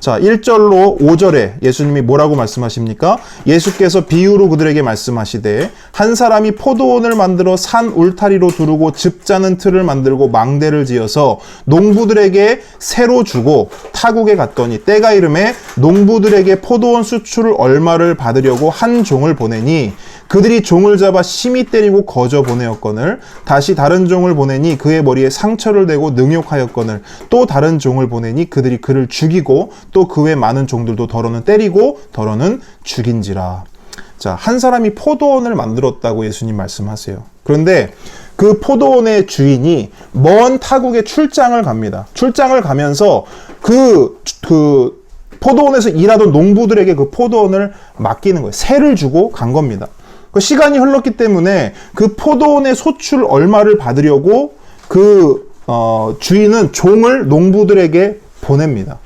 자, 1절로 5절에 예수님이 뭐라고 말씀하십니까? 예수께서 비유로 그들에게 말씀하시되 한 사람이 포도원을 만들어 산 울타리로 두르고 즙 짜는 틀을 만들고 망대를 지어서 농부들에게 새로 주고 타국에 갔더니 때가 이름에 농부들에게 포도원 수출을 얼마를 받으려고 한 종을 보내니 그들이 종을 잡아 심히 때리고 거저 보내었거늘 다시 다른 종을 보내니 그의 머리에 상처를 대고 능욕하였거늘 또 다른 종을 보내니 그들이 그를 죽이고 또 그 외 많은 종들도 더러는 때리고 더러는 죽인지라. 자, 한 사람이 포도원을 만들었다고 예수님 말씀하세요. 그런데 그 포도원의 주인이 먼 타국에 출장을 갑니다. 출장을 가면서 그 포도원에서 일하던 농부들에게 그 포도원을 맡기는 거예요. 세를 주고 간 겁니다. 그 시간이 흘렀기 때문에 그 포도원의 소출 얼마를 받으려고 그 주인은 종을 농부들에게 보냅니다.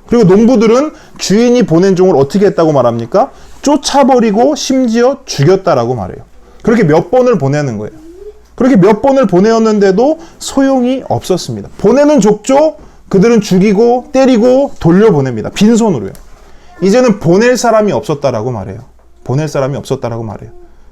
그리고 농부들은 주인이 보낸 종을 어떻게 했다고 말합니까? 쫓아버리고 심지어 죽였다라고 말해요. 그렇게 몇 번을 보내는 거예요. 그렇게 몇 번을 보내었는데도 소용이 없었습니다. 보내는 족족 그들은 죽이고 때리고 돌려보냅니다. 빈손으로요. 이제는 보낼 사람이 없었다라고 말해요. 보낼 사람이 없었다라고 말해요.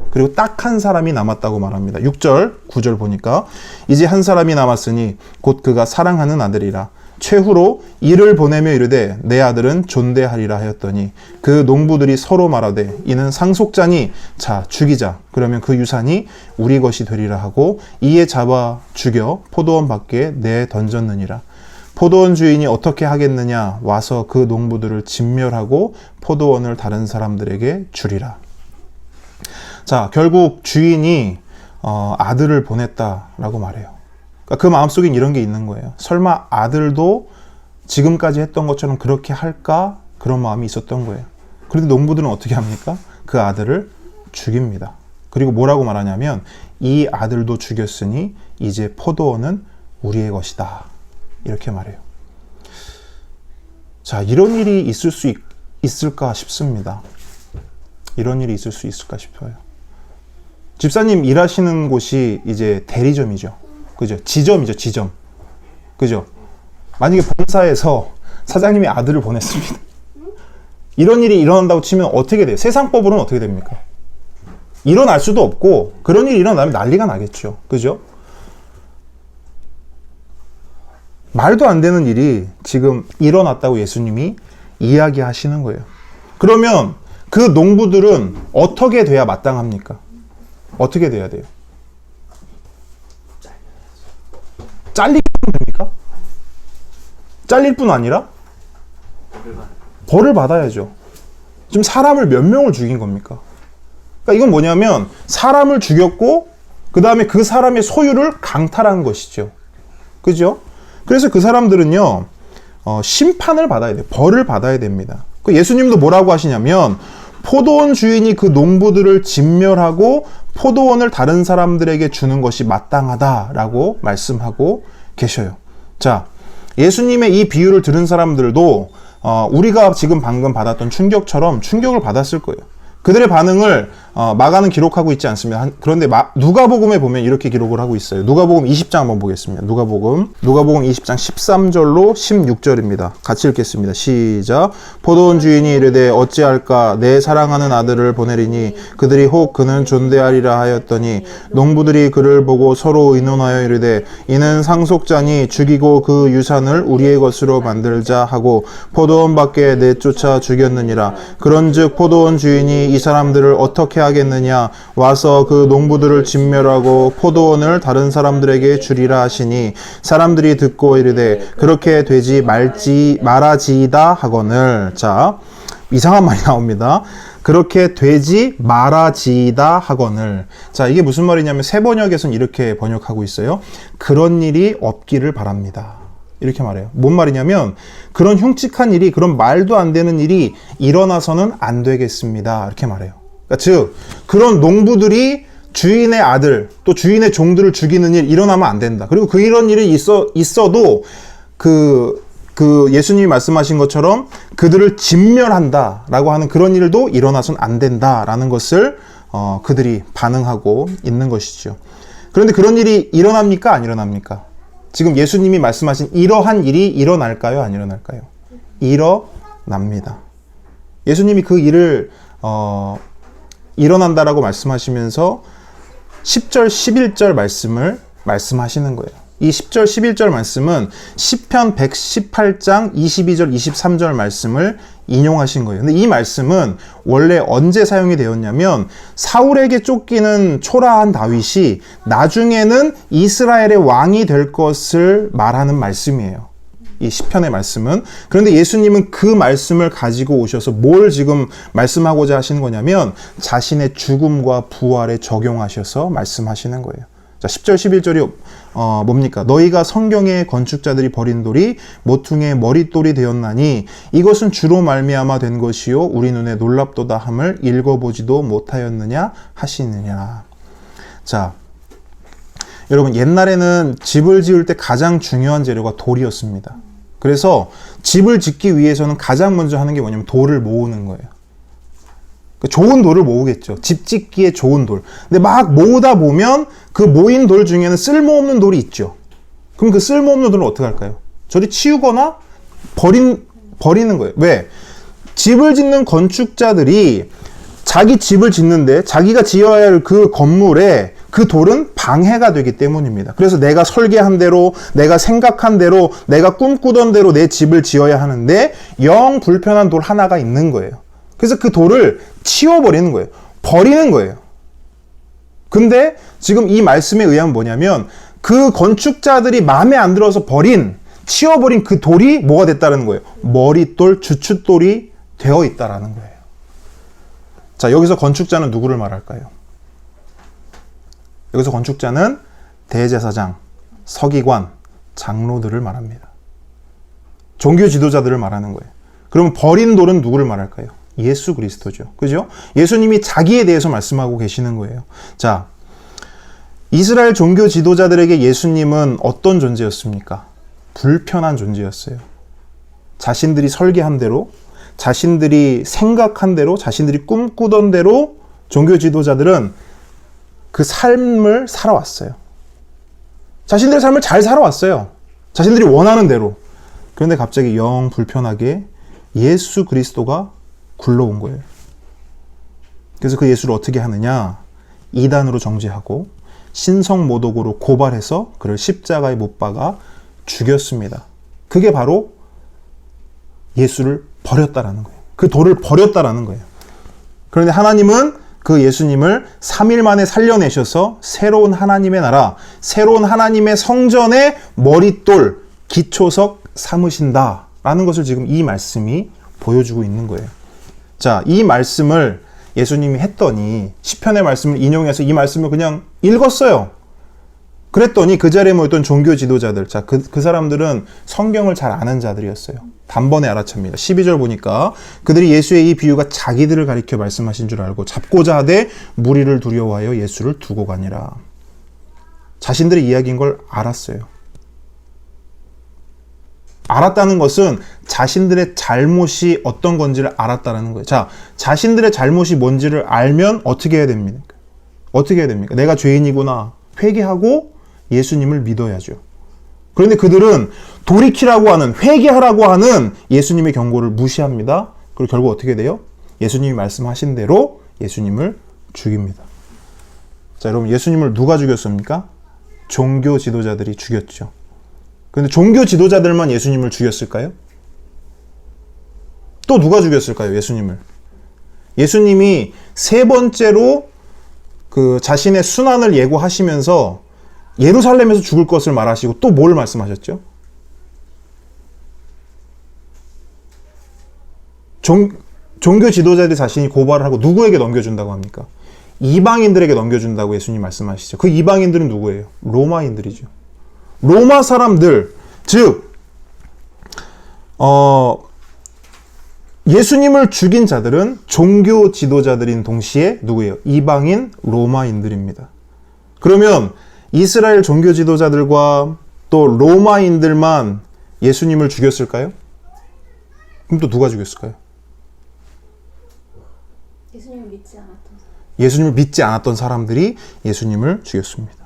그리고 딱 한 사람이 남았다고 말합니다. 6절, 9절 보니까 이제 한 사람이 남았으니 곧 그가 사랑하는 아들이라. 최후로 이를 보내며 이르되 내 아들은 존대하리라 하였더니 그 농부들이 서로 말하되 이는 상속자니 자 죽이자. 그러면 그 유산이 우리 것이 되리라 하고 이에 잡아 죽여 포도원 밖에 내 던졌느니라. 포도원 주인이 어떻게 하겠느냐? 와서 그 농부들을 진멸하고 포도원을 다른 사람들에게 주리라. 자, 결국 주인이 아들을 보냈다라고 말해요. 그러니까 그 마음속엔 이런 게 있는 거예요. 설마 아들도 지금까지 했던 것처럼 그렇게 할까? 그런 마음이 있었던 거예요. 그런데 농부들은 어떻게 합니까? 그 아들을 죽입니다. 그리고 뭐라고 말하냐면 이 아들도 죽였으니 이제 포도원은 우리의 것이다. 이렇게 말해요. 자, 이런 일이 있을까 싶습니다. 이런 일이 있을 수 있을까 싶어요. 집사님 일하시는 곳이 이제 대리점이죠. 그죠? 지점이죠, 지점. 그죠? 만약에 본사에서 사장님이 아들을 보냈습니다. 이런 일이 일어난다고 치면 어떻게 돼요? 세상법으로는 어떻게 됩니까? 일어날 수도 없고, 그런 일이 일어나면 난리가 나겠죠. 그죠? 말도 안 되는 일이 지금 일어났다고 예수님이 이야기하시는 거예요. 그러면 그 농부들은 어떻게 돼야 마땅합니까? 어떻게 돼야 돼요? 잘리면 됩니까? 잘릴 뿐 아니라 벌을 받아야죠. 지금 사람을 몇 명을 죽인 겁니까? 그러니까 이건 뭐냐면 사람을 죽였고 그 다음에 그 사람의 소유를 강탈한 것이죠. 그죠? 그래서 그 사람들은요 심판을 받아야 돼요. 벌을 받아야 됩니다. 예수님도 뭐라고 하시냐면 포도원 주인이 그 농부들을 진멸하고 포도원을 다른 사람들에게 주는 것이 마땅하다라고 말씀하고 계셔요. 자, 예수님의 이 비유를 들은 사람들도 우리가 지금 방금 받았던 충격처럼 충격을 받았을 거예요. 그들의 반응을 마가는 기록하고 있지 않습니다. 그런데 누가복음에 보면 이렇게 기록을 하고 있어요. 누가복음 20장 한번 보겠습니다. 누가복음 20장 13절로 16절입니다. 같이 읽겠습니다. 시작. 포도원 주인이 이르되 어찌할까 내 사랑하는 아들을 보내리니 그들이 혹 그는 존대하리라 하였더니 농부들이 그를 보고 서로 의논하여 이르되 이는 상속자니 죽이고 그 유산을 우리의 것으로 만들자 하고 포도원 밖에 내쫓아 죽였느니라. 그런즉 포도원 주인이 이 사람들을 어떻게 하겠느냐? 와서 그 농부들을 진멸하고 포도원을 다른 사람들에게 주리라 하시니 사람들이 듣고 이르되 그렇게 되지 말아지이다 하거늘. 자, 이상한 말이 나옵니다. 그렇게 되지 말아지이다 하거늘. 자, 이게 무슨 말이냐면 새 번역에서는 이렇게 번역하고 있어요. 그런 일이 없기를 바랍니다. 이렇게 말해요. 뭔 말이냐면 그런 흉측한 일이, 그런 말도 안 되는 일이 일어나서는 안 되겠습니다. 이렇게 말해요. 그러니까 즉 그런 농부들이 주인의 아들 또 주인의 종들을 죽이는 일 일어나면 안 된다. 그리고 이런 일이 있어도 그 예수님이 말씀하신 것처럼 그들을 진멸한다라고 하는 그런 일도 일어나서는 안 된다라는 것을 그들이 반응하고 있는 것이죠. 그런데 그런 일이 일어납니까? 안 일어납니까? 지금 예수님이 말씀하신 이러한 일이 일어날까요? 안 일어날까요? 납니다. 예수님이 그 일을 일어난다라고 말씀하시면서 10절, 11절 말씀을 말씀하시는 거예요. 이 10절, 11절 말씀은 시편 118장 22절, 23절 말씀을 인용하신 거예요. 근데 이 말씀은 원래 언제 사용이 되었냐면 사울에게 쫓기는 초라한 다윗이 나중에는 이스라엘의 왕이 될 것을 말하는 말씀이에요. 이 시편의 말씀은. 그런데 예수님은 그 말씀을 가지고 오셔서 뭘 지금 말씀하고자 하시는 거냐면 자신의 죽음과 부활에 적용하셔서 말씀하시는 거예요. 자, 10절 11절이 뭡니까? 너희가 성경의 건축자들이 버린 돌이 모퉁이의 머릿돌이 되었나니 이것은 주로 말미암아 된 것이요 우리 눈에 놀랍도다 함을 읽어보지도 못하였느냐 하시느냐. 자, 여러분, 옛날에는 집을 지을 때 가장 중요한 재료가 돌이었습니다. 그래서 집을 짓기 위해서는 가장 먼저 하는 게 뭐냐면 돌을 모으는 거예요. 좋은 돌을 모으겠죠. 집 짓기에 좋은 돌. 근데 막 모으다 보면 그 모인 돌 중에는 쓸모없는 돌이 있죠. 그럼 그 쓸모없는 돌은 어떻게 할까요? 저리 치우거나 버리는 거예요. 왜? 집을 짓는 건축자들이 자기 집을 짓는데 자기가 지어야 할 그 건물에 그 돌은 방해가 되기 때문입니다. 그래서 내가 설계한 대로, 내가 생각한 대로, 내가 꿈꾸던 대로 내 집을 지어야 하는데 영 불편한 돌 하나가 있는 거예요. 그래서 그 돌을 치워버리는 거예요. 버리는 거예요. 근데 지금 이 말씀에 의하면 뭐냐면 그 건축자들이 마음에 안 들어서 치워버린 그 돌이 뭐가 됐다는 거예요? 머릿돌, 주춧돌이 되어 있다라는 거예요. 자, 여기서 건축자는 누구를 말할까요? 여기서 건축자는 대제사장, 서기관, 장로들을 말합니다. 종교 지도자들을 말하는 거예요. 그러면 버린 돌은 누구를 말할까요? 예수 그리스도죠. 그죠? 예수님이 자기에 대해서 말씀하고 계시는 거예요. 자, 이스라엘 종교 지도자들에게 예수님은 어떤 존재였습니까? 불편한 존재였어요. 자신들이 설계한 대로, 자신들이 생각한 대로, 자신들이 꿈꾸던 대로 종교 지도자들은 그 삶을 살아왔어요. 자신들의 삶을 잘 살아왔어요. 자신들이 원하는 대로. 그런데 갑자기 영 불편하게 예수 그리스도가 굴러온 거예요. 그래서 그 예수를 어떻게 하느냐? 이단으로 정죄하고 신성모독으로 고발해서 그를 십자가에 못 박아 죽였습니다. 그게 바로 예수를 버렸다라는 거예요. 그 돌을 버렸다라는 거예요. 그런데 하나님은 그 예수님을 3일 만에 살려내셔서 새로운 하나님의 나라, 새로운 하나님의 성전의 머릿돌, 기초석 삼으신다라는 것을 지금 이 말씀이 보여주고 있는 거예요. 자, 이 말씀을 예수님이 했더니 시편의 말씀을 인용해서 이 말씀을 그냥 읽었어요. 그랬더니 그 자리에 모였던 종교 지도자들, 자, 그 사람들은 성경을 잘 아는 자들이었어요. 단번에 알아챕니다. 12절 보니까 그들이 예수의 이 비유가 자기들을 가리켜 말씀하신 줄 알고 잡고자 하되 무리를 두려워하여 예수를 두고 가니라. 자신들의 이야기인 걸 알았어요. 알았다는 것은 자신들의 잘못이 어떤 건지를 알았다는 거예요. 자, 자신들의 잘못이 뭔지를 알면 어떻게 해야 됩니까? 어떻게 해야 됩니까? 내가 죄인이구나. 회개하고 예수님을 믿어야죠. 그런데 그들은 돌이키라고 하는, 회개하라고 하는 예수님의 경고를 무시합니다. 그리고 결국 어떻게 돼요? 예수님이 말씀하신 대로 예수님을 죽입니다. 자, 여러분, 예수님을 누가 죽였습니까? 종교 지도자들이 죽였죠. 그런데 종교 지도자들만 예수님을 죽였을까요? 또 누가 죽였을까요? 예수님을. 예수님이 세 번째로 그 자신의 순환을 예고하시면서 예루살렘에서 죽을 것을 말하시고 또 뭘 말씀하셨죠? 종교 지도자들이 자신이 고발을 하고 누구에게 넘겨준다고 합니까? 이방인들에게 넘겨준다고 예수님 말씀하시죠. 그 이방인들은 누구예요? 로마인들이죠. 로마 사람들, 즉 예수님을 죽인 자들은 종교 지도자들인 동시에 누구예요? 이방인 로마인들입니다. 그러면 이스라엘 종교 지도자들과 또 로마인들만 예수님을 죽였을까요? 그럼 또 누가 죽였을까요? 예수님을 믿지 않았던 사람들이 예수님을 죽였습니다.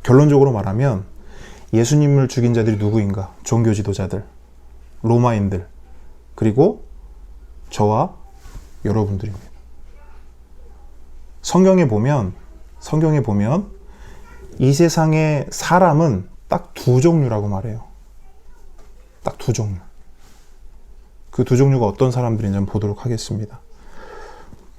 결론적으로 말하면 예수님을 죽인 자들이 누구인가? 종교 지도자들. 로마인들, 그리고 저와 여러분들입니다. 성경에 보면 이 세상의 사람은 딱 두 종류라고 말해요. 딱 두 종류. 그 두 종류가 어떤 사람들인지 한번 보도록 하겠습니다.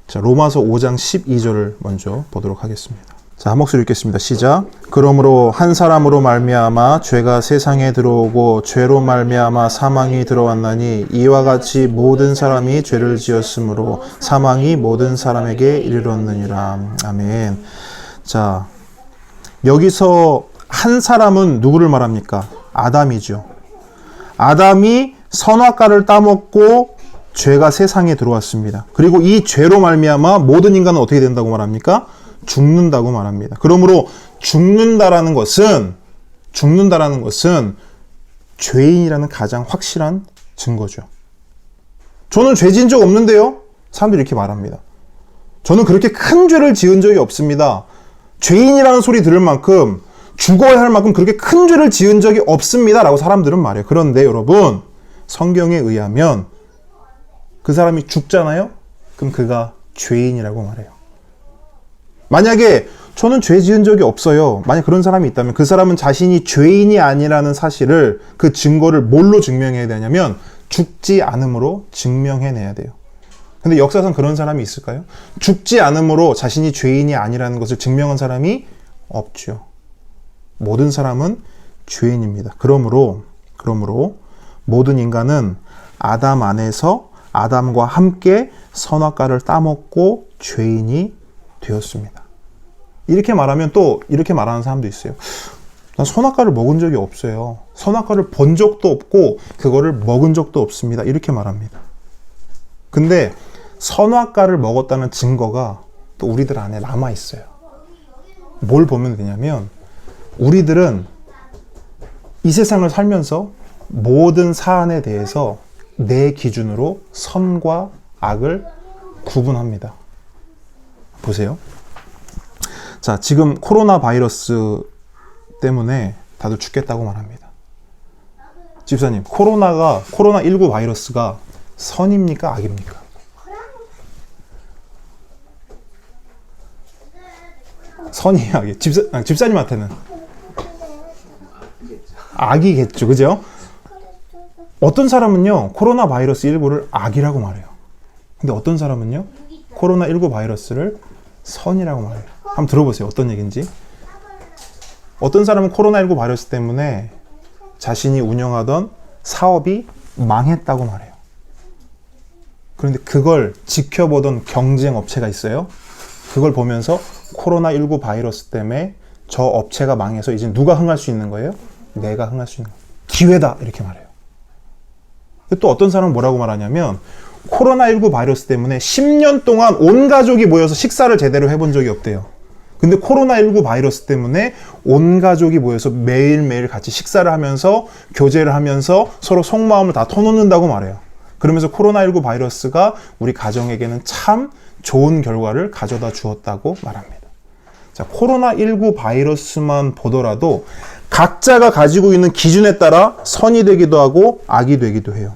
자, 로마서 5장 12절을 먼저 보도록 하겠습니다. 자, 한 목소리 읽겠습니다. 시작. 그러므로 한 사람으로 말미암아 죄가 세상에 들어오고 죄로 말미암아 사망이 들어왔나니 이와 같이 모든 사람이 죄를 지었으므로 사망이 모든 사람에게 이르렀느니라. 아멘. 자, 여기서 한 사람은 누구를 말합니까? 아담이죠. 아담이 선악과를 따먹고 죄가 세상에 들어왔습니다. 그리고 이 죄로 말미암아 모든 인간은 어떻게 된다고 말합니까? 죽는다고 말합니다. 그러므로 죽는다라는 것은 죄인이라는 가장 확실한 증거죠. 저는 죄 지은 적 없는데요? 사람들이 이렇게 말합니다. 저는 그렇게 큰 죄를 지은 적이 없습니다. 죄인이라는 소리 들을 만큼, 죽어야 할 만큼 그렇게 큰 죄를 지은 적이 없습니다 라고 사람들은 말해요. 그런데 여러분, 성경에 의하면 그 사람이 죽잖아요? 그럼 그가 죄인이라고 말해요. 만약에 저는 죄 지은 적이 없어요. 만약 그런 사람이 있다면 그 사람은 자신이 죄인이 아니라는 사실을, 그 증거를 뭘로 증명해야 되냐면 죽지 않음으로 증명해내야 돼요. 근데 역사상 그런 사람이 있을까요? 죽지 않음으로 자신이 죄인이 아니라는 것을 증명한 사람이 없죠. 모든 사람은 죄인입니다. 그러므로 모든 인간은 아담 안에서 아담과 함께 선악과를 따먹고 죄인이 되었습니다. 이렇게 말하면 또 이렇게 말하는 사람도 있어요. 난 선악과를 먹은 적이 없어요. 선악과를 본 적도 없고 그거를 먹은 적도 없습니다. 이렇게 말합니다. 근데 선악과를 먹었다는 증거가 또 우리들 안에 남아 있어요. 뭘 보면 되냐면 우리들은 이 세상을 살면서 모든 사안에 대해서 내 기준으로 선과 악을 구분합니다. 보세요. 자, 지금 코로나 바이러스 때문에 다들 죽겠다고 말합니다. 집사님, 코로나19 바이러스가 선입니까? 악입니까? 선이 악이. 집사님한테는 악이겠죠. 그죠? 어떤 사람은요, 코로나 바이러스 19를 악이라고 말해요. 근데 어떤 사람은요, 코로나 19 바이러스를 선이라고 말해요. 한번 들어보세요. 어떤 얘기인지. 어떤 사람은 코로나 19 바이러스 때문에 자신이 운영하던 사업이 망했다고 말해요. 그런데 그걸 지켜보던 경쟁 업체가 있어요. 그걸 보면서 코로나 19 바이러스 때문에 저 업체가 망해서 이제 누가 흥할 수 있는 거예요? 내가 흥할 수 있는 거예요. 기회다. 이렇게 말해요. 또 어떤 사람은 뭐라고 말하냐면 코로나19 바이러스 때문에 10년 동안 온 가족이 모여서 식사를 제대로 해본 적이 없대요. 근데 코로나19 바이러스 때문에 온 가족이 모여서 매일매일 같이 식사를 하면서 교제를 하면서 서로 속마음을 다 터놓는다고 말해요. 그러면서 코로나19 바이러스가 우리 가정에게는 참 좋은 결과를 가져다 주었다고 말합니다. 자, 코로나19 바이러스만 보더라도 각자가 가지고 있는 기준에 따라 선이 되기도 하고 악이 되기도 해요.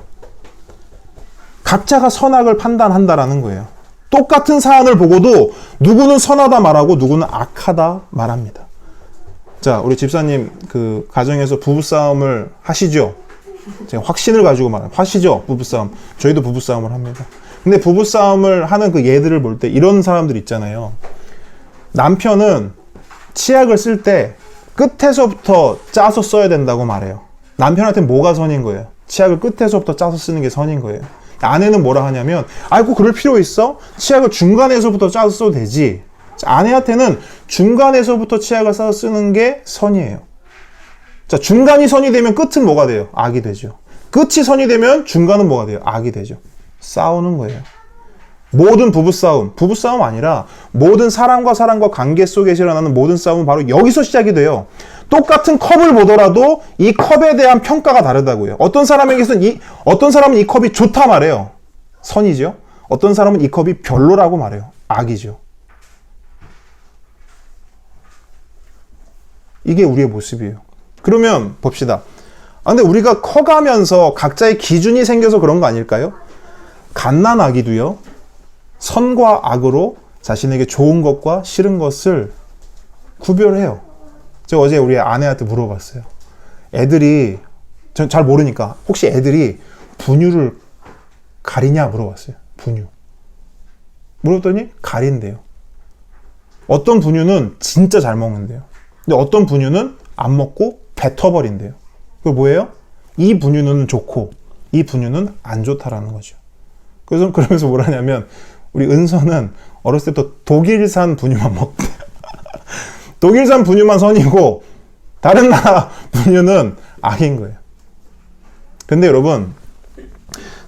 각자가 선악을 판단한다라는 거예요. 똑같은 사안을 보고도 누구는 선하다 말하고 누구는 악하다 말합니다. 자, 우리 집사님 그 가정에서 부부싸움을 하시죠? 제가 확신을 가지고 말해요. 하시죠? 부부싸움. 저희도 부부싸움을 합니다. 근데 부부싸움을 하는 그 예들을 볼 때 이런 사람들 있잖아요. 남편은 치약을 쓸 때 끝에서부터 짜서 써야 된다고 말해요. 남편한테 뭐가 선인 거예요? 치약을 끝에서부터 짜서 쓰는 게 선인 거예요. 아내는 뭐라 하냐면 아이고 그럴 필요 있어? 치약을 중간에서부터 짜서 써도 되지. 아내한테는 중간에서부터 치약을 싸서 쓰는 게 선이에요. 자, 중간이 선이 되면 끝은 뭐가 돼요? 악이 되죠. 끝이 선이 되면 중간은 뭐가 돼요? 악이 되죠. 싸우는 거예요. 모든 부부싸움 아니라 모든 사람과 관계 속에서 일어나는 모든 싸움은 바로 여기서 시작이 돼요. 똑같은 컵을 보더라도 이 컵에 대한 평가가 다르다고요. 어떤 사람은 이 컵이 좋다 말해요. 선이죠. 어떤 사람은 이 컵이 별로라고 말해요. 악이죠. 이게 우리의 모습이에요. 그러면 봅시다. 근데 우리가 커가면서 각자의 기준이 생겨서 그런 거 아닐까요? 갓난아기도요, 선과 악으로 자신에게 좋은 것과 싫은 것을 구별해요. 제가 어제 우리 아내한테 물어봤어요. 애들이, 전 잘 모르니까, 혹시 애들이 분유를 가리냐 물어봤어요. 분유. 물었더니 가린대요. 어떤 분유는 진짜 잘 먹는데요. 근데 어떤 분유는 안 먹고 뱉어버린대요. 그게 뭐예요? 이 분유는 좋고 이 분유는 안 좋다라는 거죠. 그래서 그러면서 뭐라냐면 우리 은서는 어렸을 때부터 독일산 분유만 먹대. 독일산 분유만 선이고 다른 나라 분유는 악인 거예요. 근데 여러분,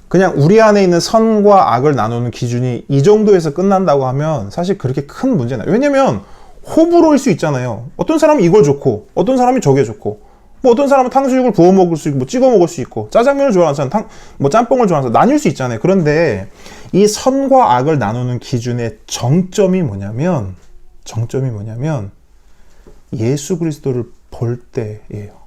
그냥 우리 안에 있는 선과 악을 나누는 기준이 이 정도에서 끝난다고 하면 사실 그렇게 큰 문제는 아니에요. 왜냐면 호불호일 수 있잖아요. 어떤 사람은 이걸 좋고 어떤 사람이 저게 좋고, 뭐 어떤 사람은 탕수육을 부어 먹을 수 있고 뭐 찍어 먹을 수 있고, 짜장면을 좋아하는 사람, 뭐 짬뽕을 좋아하는 사람, 나뉠 수 있잖아요. 그런데 이 선과 악을 나누는 기준의 정점이 뭐냐면 예수 그리스도를 볼 때예요.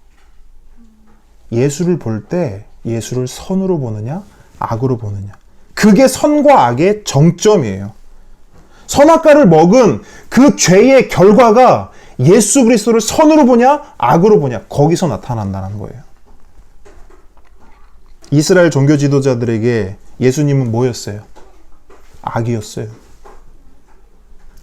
예수를 볼 때 예수를 선으로 보느냐 악으로 보느냐, 그게 선과 악의 정점이에요. 선악과를 먹은 그 죄의 결과가 예수 그리스도를 선으로 보냐 악으로 보냐, 거기서 나타난다는 거예요. 이스라엘 종교 지도자들에게 예수님은 뭐였어요? 악이었어요.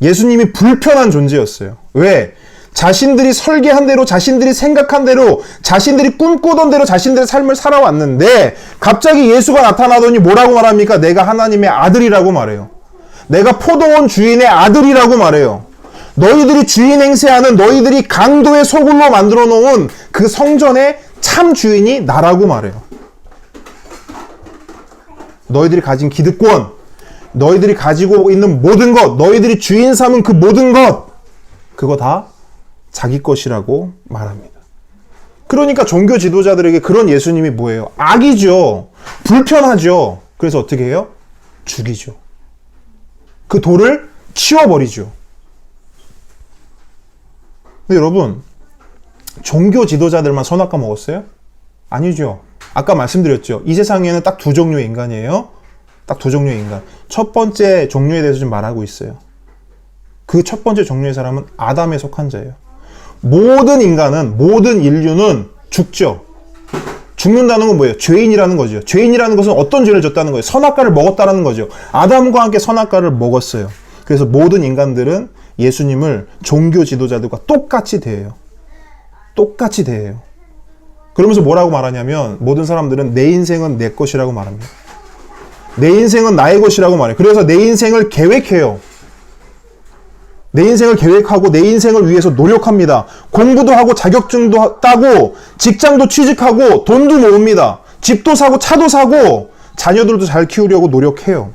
예수님이 불편한 존재였어요. 왜? 자신들이 설계한 대로, 자신들이 생각한 대로, 자신들이 꿈꾸던 대로 자신들의 삶을 살아왔는데 갑자기 예수가 나타나더니 뭐라고 말합니까? 내가 하나님의 아들이라고 말해요. 내가 포도원 주인의 아들이라고 말해요. 너희들이 주인 행세하는, 너희들이 강도의 소굴로 만들어 놓은 그 성전의 참 주인이 나라고 말해요. 너희들이 가진 기득권, 너희들이 가지고 있는 모든 것, 너희들이 주인 삼은 그 모든 것, 그거 다 자기 것이라고 말합니다. 그러니까 종교 지도자들에게 그런 예수님이 뭐예요? 악이죠. 불편하죠. 그래서 어떻게 해요? 죽이죠. 그 돌을 치워버리죠. 근데 여러분, 종교 지도자들만 선악과 먹었어요? 아니죠. 아까 말씀드렸죠. 이 세상에는 딱 두 종류의 인간이에요. 딱 두 종류의 인간. 첫 번째 종류에 대해서 좀 말하고 있어요. 그 첫 번째 종류의 사람은 아담에 속한 자예요. 모든 인간은, 모든 인류는 죽죠. 죽는다는 건 뭐예요? 죄인이라는 거죠. 죄인이라는 것은 어떤 죄를 졌다는 거예요? 선악과를 먹었다는 거죠. 아담과 함께 선악과를 먹었어요. 그래서 모든 인간들은 예수님을 종교 지도자들과 똑같이 대해요. 똑같이 대해요. 그러면서 뭐라고 말하냐면 모든 사람들은 내 인생은 내 것이라고 말합니다. 내 인생은 나의 것이라고 말해요. 그래서 내 인생을 계획해요. 내 인생을 계획하고 내 인생을 위해서 노력합니다. 공부도 하고 자격증도 따고 직장도 취직하고 돈도 모읍니다. 집도 사고 차도 사고 자녀들도 잘 키우려고 노력해요.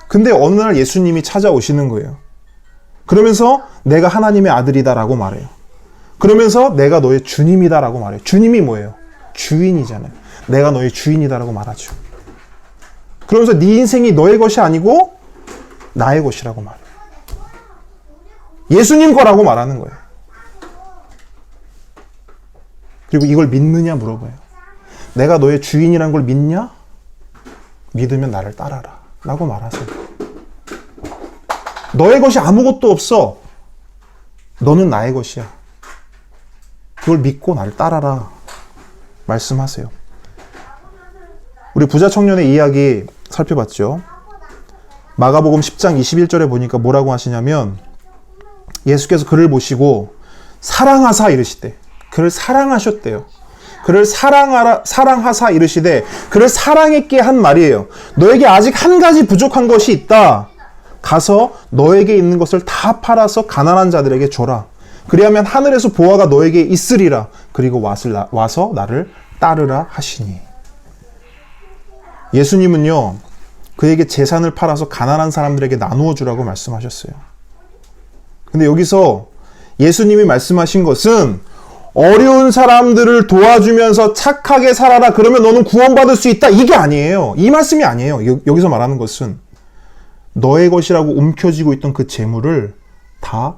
근데 어느 날 예수님이 찾아오시는 거예요. 그러면서 내가 하나님의 아들이다라고 말해요. 그러면서 내가 너의 주님이다라고 말해요. 주님이 뭐예요? 주인이잖아요. 내가 너의 주인이다라고 말하죠. 그러면서 네 인생이 너의 것이 아니고 나의 것이라고 말해요. 예수님 거라고 말하는 거예요. 그리고 이걸 믿느냐 물어봐요. 내가 너의 주인이라는 걸 믿냐? 믿으면 나를 따라라 라고 말하세요. 너의 것이 아무것도 없어. 너는 나의 것이야. 그걸 믿고 나를 따라라 말씀하세요. 우리 부자 청년의 이야기 살펴봤죠. 마가복음 10장 21절에 보니까 뭐라고 하시냐면 예수께서 그를 보시고 사랑하사 이르시되, 그를 사랑하셨대요. 그를 사랑하사 이르시되 그를 사랑했기에 한 말이에요. 너에게 아직 한 가지 부족한 것이 있다. 가서 너에게 있는 것을 다 팔아서 가난한 자들에게 줘라. 그리하면 하늘에서 보화가 너에게 있으리라. 그리고 와서 나를 따르라 하시니. 예수님은요, 그에게 재산을 팔아서 가난한 사람들에게 나누어 주라고 말씀하셨어요. 근데 여기서 예수님이 말씀하신 것은 어려운 사람들을 도와주면서 착하게 살아라. 그러면 너는 구원받을 수 있다. 이게 아니에요. 이 말씀이 아니에요. 여기서 말하는 것은 너의 것이라고 움켜쥐고 있던 그 재물을 다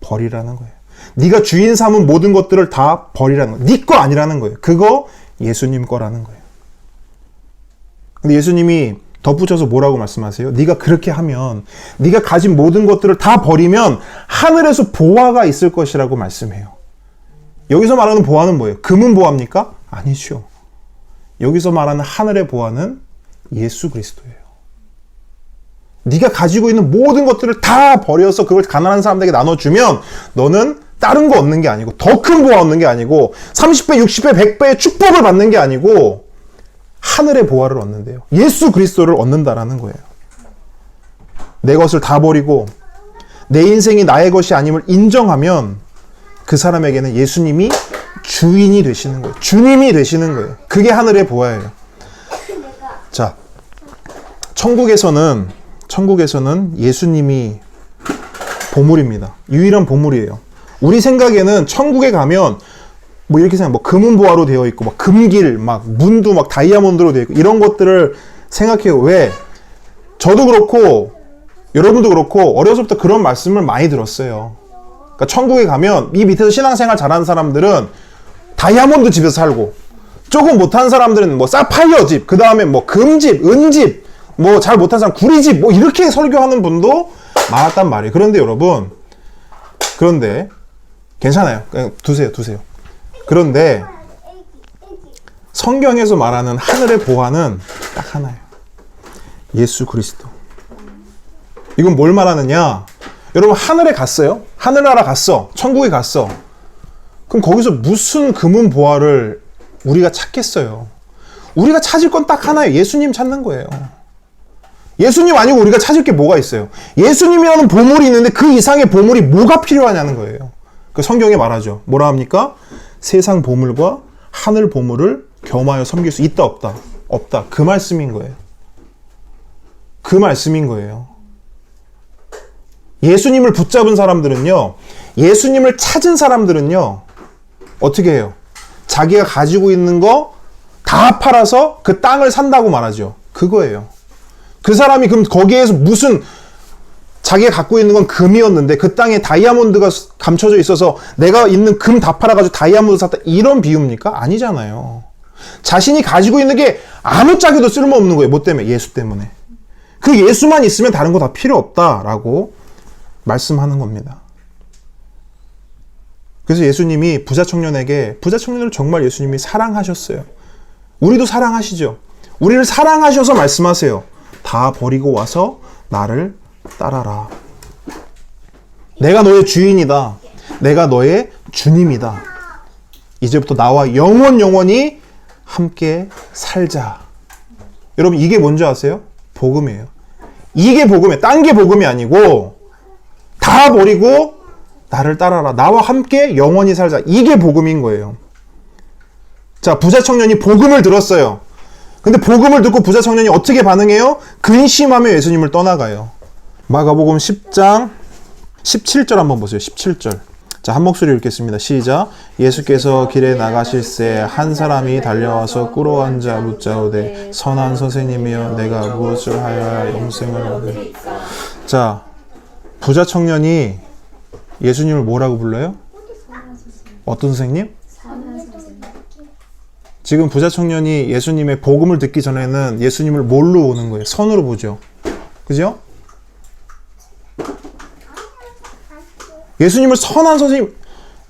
버리라는 거예요. 네가 주인 삼은 모든 것들을 다 버리라는 거예요. 네 거 아니라는 거예요. 그거 예수님 거라는 거예요. 근데 예수님이 덧붙여서 뭐라고 말씀하세요? 네가 그렇게 하면, 네가 가진 모든 것들을 다 버리면 하늘에서 보화가 있을 것이라고 말씀해요. 여기서 말하는 보화는 뭐예요? 금은 보화입니까? 아니죠. 여기서 말하는 하늘의 보화는 예수 그리스도예요. 네가 가지고 있는 모든 것들을 다 버려서 그걸 가난한 사람들에게 나눠주면 너는 다른 거 얻는 게 아니고, 더 큰 보화 얻는 게 아니고, 30배, 60배, 100배의 축복을 받는 게 아니고 하늘의 보화를 얻는데요. 예수 그리스도를 얻는다라는 거예요. 내 것을 다 버리고 내 인생이 나의 것이 아님을 인정하면 그 사람에게는 예수님이 주인이 되시는 거예요. 주님이 되시는 거예요. 그게 하늘의 보화예요. 자, 천국에서는 예수님이 보물입니다. 유일한 보물이에요. 우리 생각에는 천국에 가면 뭐 이렇게 생각, 뭐 금은 보화로 되어 있고, 막 금길, 막 문도 막 다이아몬드로 되어 있고, 이런 것들을 생각해요. 왜? 저도 그렇고, 여러분도 그렇고, 어려서부터 그런 말씀을 많이 들었어요. 그러니까 천국에 가면 이 밑에서 신앙생활 잘하는 사람들은 다이아몬드 집에서 살고, 조금 못한 사람들은 뭐 사파이어 집, 그 다음에 뭐 금집, 은집, 뭐 잘 못한 사람 구리집, 뭐 이렇게 설교하는 분도 많았단 말이에요. 그런데 여러분, 괜찮아요. 그냥 두세요. 그런데 성경에서 말하는 하늘의 보화는 딱 하나예요. 예수 그리스도. 이건 뭘 말하느냐? 여러분, 하늘에 갔어요? 하늘나라 갔어. 천국에 갔어. 그럼 거기서 무슨 금은 보화를 우리가 찾겠어요? 우리가 찾을 건 딱 하나예요. 예수님 찾는 거예요. 예수님 아니고 우리가 찾을 게 뭐가 있어요? 예수님이라는 보물이 있는데 그 이상의 보물이 뭐가 필요하냐는 거예요. 그 성경에 말하죠. 뭐라 합니까? 세상 보물과 하늘 보물을 겸하여 섬길 수 있다, 없다? 없다. 그 말씀인 거예요. 그 말씀인 거예요. 예수님을 붙잡은 사람들은요, 예수님을 찾은 사람들은요, 어떻게 해요? 자기가 가지고 있는 거 다 팔아서 그 땅을 산다고 말하죠. 그거예요. 그 사람이 그럼 거기에서 무슨, 자기가 갖고 있는 건 금이었는데 그 땅에 다이아몬드가 감춰져 있어서 내가 있는 금 다 팔아가지고 다이아몬드 샀다, 이런 비유입니까? 아니잖아요. 자신이 가지고 있는 게 아무짝에도 쓸모없는 거예요. 뭐 때문에? 예수 때문에. 그 예수만 있으면 다른 거 다 필요 없다라고 말씀하는 겁니다. 그래서 예수님이 부자 청년을 정말 예수님이 사랑하셨어요. 우리도 사랑하시죠. 우리를 사랑하셔서 말씀하세요. 다 버리고 와서 나를 따라라. 내가 너의 주인이다. 내가 너의 주님이다. 이제부터 나와 영원히 함께 살자. 여러분, 이게 뭔지 아세요? 복음이에요. 이게 복음이에요. 딴 게 복음이 아니고 다 버리고 나를 따라라. 나와 함께 영원히 살자. 이게 복음인 거예요. 자, 부자 청년이 복음을 들었어요. 근데 복음을 듣고 부자 청년이 어떻게 반응해요? 근심하며 예수님을 떠나가요. 마가복음 10장 17절 한번 보세요. 17절. 자, 한 목소리 읽겠습니다. 시작. 예수께서 길에 나가실새 한 사람이 달려와서 꿇어앉아 묻자오되 선한 선생님이여 내가 무엇을 하여야 영생을 얻으리. 자, 부자 청년이 예수님을 뭐라고 불러요? 어떤 선생님? 지금 부자 청년이 예수님의 복음을 듣기 전에는 예수님을 뭘로 보는 거예요? 선으로 보죠. 그죠? 예수님을 선한 선생님,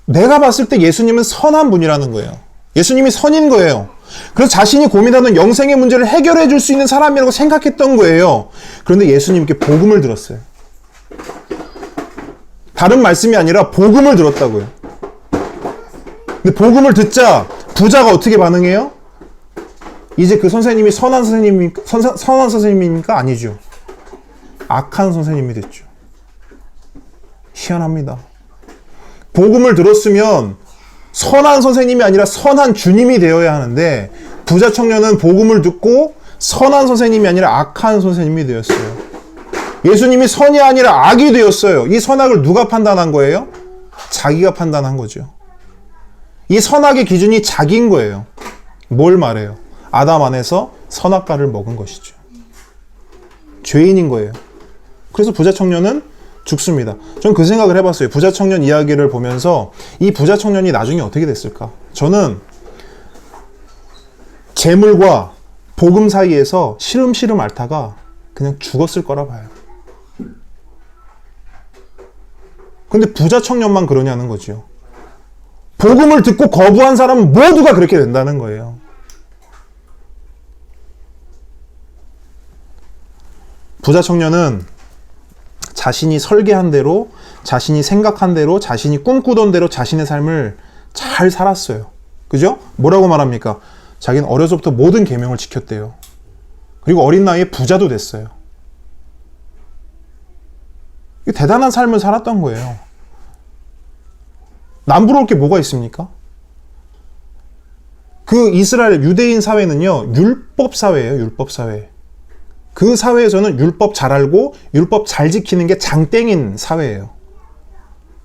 내가 봤을 때 예수님은 선한 분이라는 거예요. 예수님이 선인 거예요. 그래서 자신이 고민하는 영생의 문제를 해결해 줄 수 있는 사람이라고 생각했던 거예요. 그런데 예수님께 복음을 들었어요. 다른 말씀이 아니라 복음을 들었다고요. 근데 복음을 듣자 부자가 어떻게 반응해요? 이제 그 선생님이 선한 선생님입니까? 아니죠. 악한 선생님이 됐죠. 희한합니다. 복음을 들었으면 선한 선생님이 아니라 선한 주님이 되어야 하는데 부자 청년은 복음을 듣고 선한 선생님이 아니라 악한 선생님이 되었어요. 예수님이 선이 아니라 악이 되었어요. 이 선악을 누가 판단한 거예요? 자기가 판단한 거죠. 이 선악의 기준이 자기인 거예요. 뭘 말해요? 아담 안에서 선악과를 먹은 것이죠. 죄인인 거예요. 그래서 부자 청년은 죽습니다. 전 그 생각을 해봤어요. 부자 청년 이야기를 보면서 이 부자 청년이 나중에 어떻게 됐을까? 저는 재물과 복음 사이에서 시름시름 앓다가 그냥 죽었을 거라 봐요. 근데 부자 청년만 그러냐는 거죠. 복음을 듣고 거부한 사람은 모두가 그렇게 된다는 거예요. 부자 청년은 자신이 설계한 대로, 자신이 생각한 대로, 자신이 꿈꾸던 대로 자신의 삶을 잘 살았어요. 그죠? 뭐라고 말합니까? 자기는 어려서부터 모든 계명을 지켰대요. 그리고 어린 나이에 부자도 됐어요. 대단한 삶을 살았던 거예요. 남부러울 게 뭐가 있습니까? 그 이스라엘 유대인 사회는요, 율법 사회예요, 율법 사회. 그 사회에서는 율법 잘 알고 율법 잘 지키는 게 장땡인 사회예요.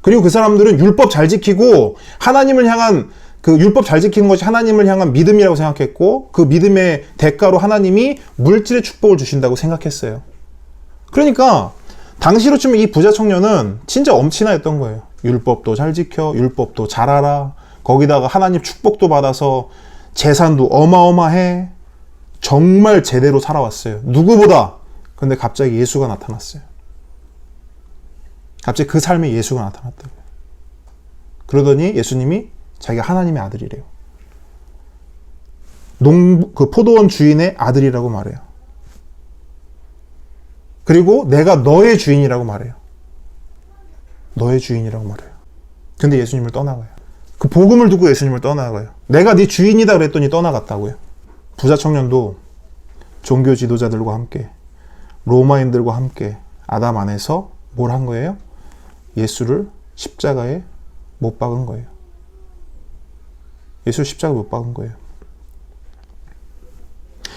그리고 그 사람들은 율법 잘 지키고 하나님을 향한 그 율법 잘 지키는 것이 하나님을 향한 믿음이라고 생각했고 그 믿음의 대가로 하나님이 물질의 축복을 주신다고 생각했어요. 그러니까 당시로 치면 이 부자 청년은 진짜 엄친아였던 거예요. 율법도 잘 지켜, 율법도 잘 알아, 거기다가 하나님 축복도 받아서 재산도 어마어마해. 정말 제대로 살아왔어요. 누구보다. 근데 갑자기 예수가 나타났어요. 갑자기 그 삶에 예수가 나타났다고요. 그러더니 예수님이 자기가 하나님의 아들이래요. 그 포도원 주인의 아들이라고 말해요. 그리고 내가 너의 주인이라고 말해요. 너의 주인이라고 말해요. 근데 예수님을 떠나가요. 그 복음을 두고 예수님을 떠나가요. 내가 네 주인이다 그랬더니 떠나갔다고요. 부자 청년도 종교 지도자들과 함께 로마인들과 함께 아담 안에서 뭘 한 거예요? 예수를 십자가에 못 박은 거예요. 예수를 십자가에 못 박은 거예요.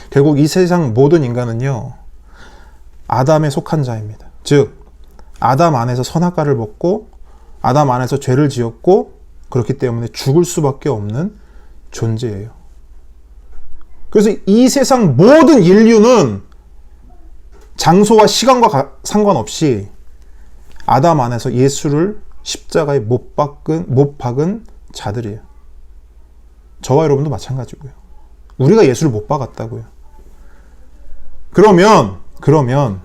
결국 이 세상 모든 인간은요, 아담에 속한 자입니다. 즉 아담 안에서 선악과를 먹고 아담 안에서 죄를 지었고 그렇기 때문에 죽을 수밖에 없는 존재예요. 그래서 이 세상 모든 인류는 장소와 시간과 상관없이 아담 안에서 예수를 십자가에 못 박은 자들이에요. 저와 여러분도 마찬가지고요. 우리가 예수를 못 박았다고요. 그러면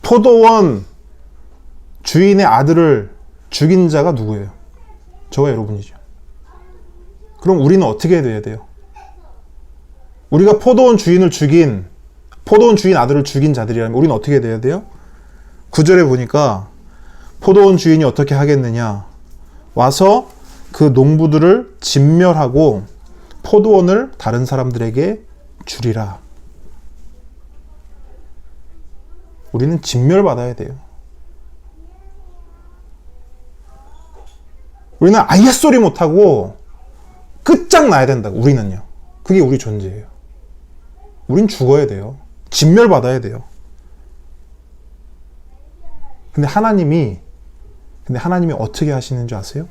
포도원 주인의 아들을 죽인 자가 누구예요? 저와 여러분이죠. 그럼 우리는 어떻게 돼야 돼요? 우리가 포도원 주인 아들을 죽인 자들이라면 우리는 어떻게 돼야 돼요? 9절에 보니까 포도원 주인이 어떻게 하겠느냐? 와서 그 농부들을 진멸하고 포도원을 다른 사람들에게 주리라. 우리는 진멸받아야 돼요. 우리는 아예 소리 못하고 끝장나야 된다고. 우리는요. 그게 우리 존재예요. 우린 죽어야 돼요. 진멸받아야 돼요. 근데 하나님이 어떻게 하시는 줄 아세요?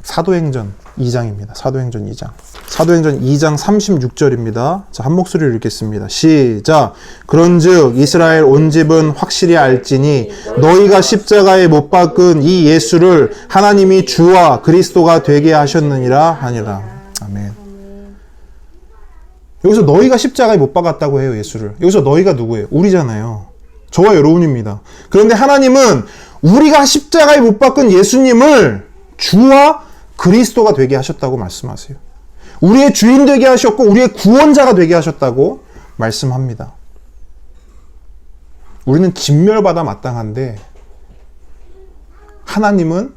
사도행전 2장입니다. 사도행전 2장. 사도행전 2장 36절입니다. 자, 한 목소리로 읽겠습니다. 시작. 그런즉 이스라엘 온 집은 확실히 알지니 너희가 십자가에 못 박은 이 예수를 하나님이 주와 그리스도가 되게 하셨느니라 하니라. 아멘. 여기서 너희가 십자가에 못 박았다고 해요, 예수를. 여기서 너희가 누구예요? 우리잖아요. 저와 여러분입니다. 그런데 하나님은 우리가 십자가에 못 박은 예수님을 주와 그리스도가 되게 하셨다고 말씀하세요. 우리의 주인 되게 하셨고 우리의 구원자가 되게 하셨다고 말씀합니다. 우리는 진멸받아 마땅한데 하나님은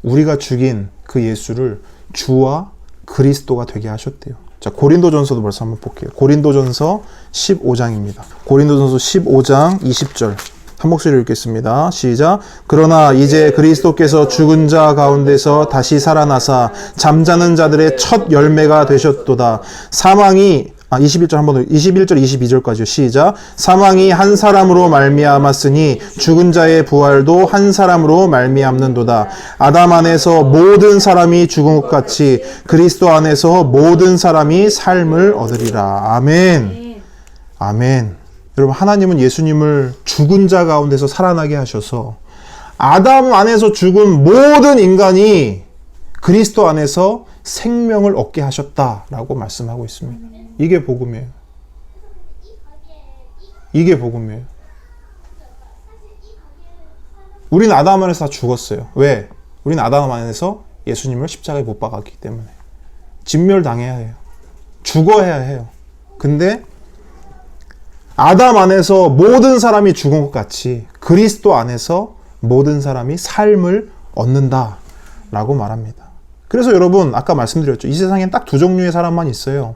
우리가 죽인 그 예수를 주와 그리스도가 되게 하셨대요. 자, 고린도전서도 벌써 한번 볼게요. 고린도전서 15장입니다. 고린도전서 15장 20절. 한 목소리로 읽겠습니다. 시작. 그러나 이제 그리스도께서 죽은 자 가운데서 다시 살아나사 잠자는 자들의 첫 열매가 되셨도다. 사망이 21절 한번 더. 21절 22절까지요. 시작. 사망이 한 사람으로 말미암았으니 죽은 자의 부활도 한 사람으로 말미암는도다. 아담 안에서 모든 사람이 죽은 것 같이 그리스도 안에서 모든 사람이 삶을 얻으리라. 아멘. 아멘. 여러분, 하나님은 예수님을 죽은 자 가운데서 살아나게 하셔서 아담 안에서 죽은 모든 인간이 그리스도 안에서 생명을 얻게 하셨다라고 말씀하고 있습니다. 이게 복음이에요. 이게 복음이에요. 우리는 아담 안에서 다 죽었어요. 왜? 우리는 아담 안에서 예수님을 십자가에 못 박았기 때문에. 진멸당해야 해요. 죽어야 해요. 근데 아담 안에서 모든 사람이 죽은 것 같이 그리스도 안에서 모든 사람이 삶을 얻는다라고 말합니다. 그래서 여러분, 아까 말씀드렸죠. 이 세상엔 딱 두 종류의 사람만 있어요.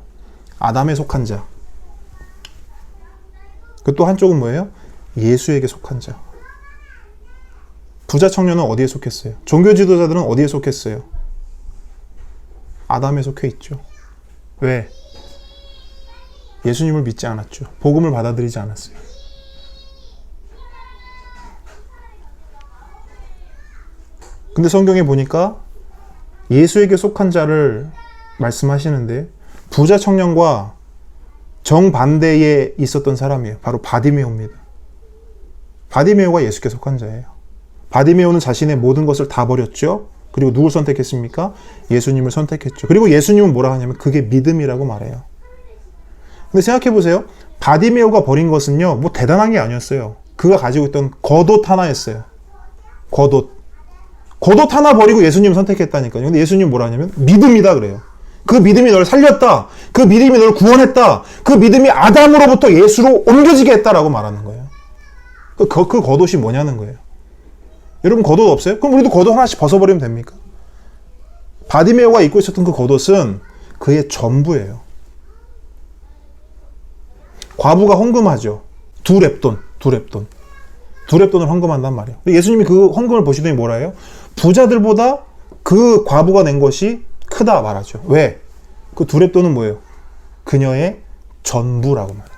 아담에 속한 자. 그 또 한쪽은 뭐예요? 예수에게 속한 자. 부자 청년은 어디에 속했어요? 종교 지도자들은 어디에 속했어요? 아담에 속해 있죠. 왜? 예수님을 믿지 않았죠. 복음을 받아들이지 않았어요. 근데 성경에 보니까 예수에게 속한 자를 말씀하시는데 부자 청년과 정반대에 있었던 사람이에요. 바로 바디메오입니다. 바디메오가 예수께 속한 자예요. 바디메오는 자신의 모든 것을 다 버렸죠. 그리고 누굴 선택했습니까? 예수님을 선택했죠. 그리고 예수님은 뭐라 하냐면 그게 믿음이라고 말해요. 근데 생각해 보세요. 바디메오가 버린 것은요, 뭐 대단한 게 아니었어요. 그가 가지고 있던 겉옷 하나였어요. 겉옷 하나 버리고 예수님을 선택했다니까요. 근데 예수님은 뭐라 하냐면 믿음이다 그래요. 그 믿음이 널 살렸다. 그 믿음이 널 구원했다. 그 믿음이 아담으로부터 예수로 옮겨지게 했다라고 말하는 거예요. 그 겉옷이 뭐냐는 거예요. 여러분, 겉옷 없어요? 그럼 우리도 겉옷 하나씩 벗어버리면 됩니까? 바디메오가 입고 있었던 그 겉옷은 그의 전부예요. 과부가 헌금하죠. 두 렙돈을 헌금한단 말이에요. 예수님이 그 헌금을 보시더니 뭐라 해요? 부자들보다 그 과부가 낸 것이 크다 말하죠. 왜? 그 두 렙돈은 뭐예요? 그녀의 전부라고 말해요.